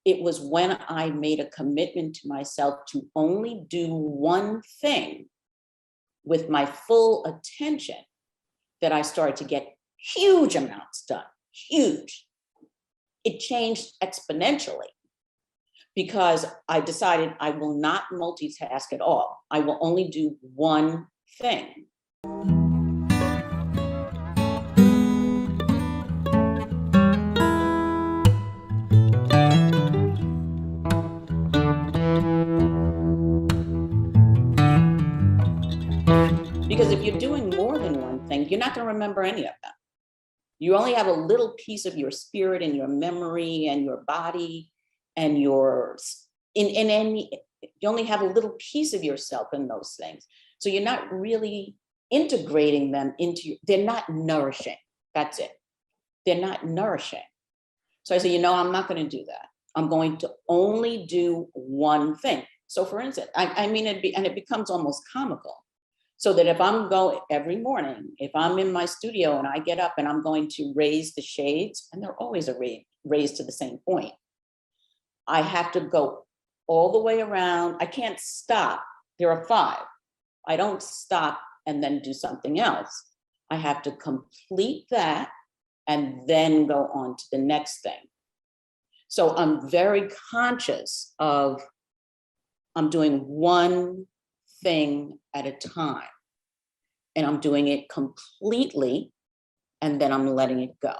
it was when I made a commitment to myself to only do one thing with my full attention that I started to get huge amounts done, huge. It changed exponentially because I decided I will not multitask at all. I will only do one thing. Because if you're doing more than one thing, you're not going to remember any of them. You only have a little piece of your spirit and your memory and your body and your you only have a little piece of yourself in those things. So you're not really integrating them into they're not nourishing. That's it. They're not nourishing. So I say, I'm not going to do that. I'm going to only do one thing. So for instance, it becomes almost comical. So that if I'm going every morning, if I'm in my studio and I get up and I'm going to raise the shades, and they're always raised to the same point, I have to go all the way around. I can't stop. There are 5. I don't stop and then do something else. I have to complete that and then go on to the next thing. So I'm very conscious of I'm doing one thing at a time, and I'm doing it completely, and then I'm letting it go.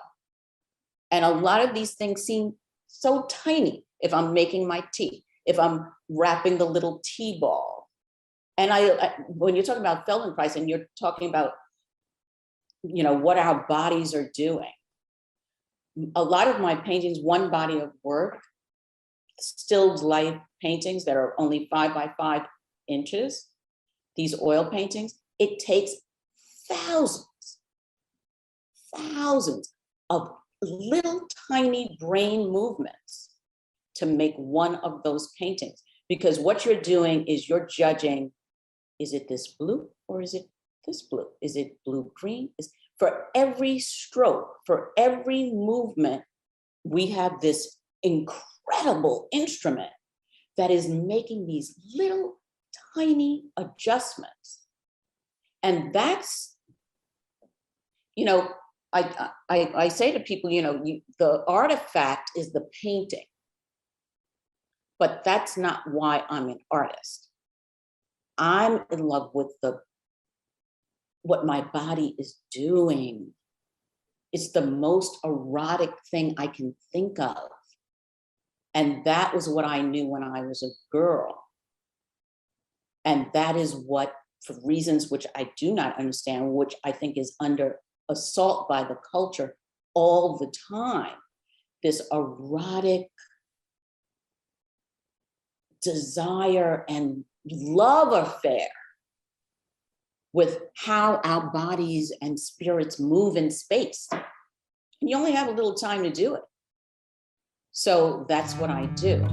And a lot of these things seem so tiny. If I'm making my tea, if I'm wrapping the little tea ball, and when you're talking about Feldenkrais and you're talking about, what our bodies are doing, a lot of my paintings, one body of work, stilled life paintings that are only 5 by 5 inches, these oil paintings, it takes thousands of little tiny brain movements to make one of those paintings. Because what you're doing is you're judging, is it this blue or is it this blue? Is it blue-green? For every stroke, for every movement, we have this incredible instrument that is making these little tiny adjustments. And that's, I say to people, the artifact is the painting, but that's not why I'm an artist. I'm in love with what my body is doing. It's the most erotic thing I can think of. And that was what I knew when I was a girl. And that is what, for reasons which I do not understand, which I think is under assault by the culture all the time, this erotic desire and love affair with how our bodies and spirits move in space. And you only have a little time to do it. So that's what I do.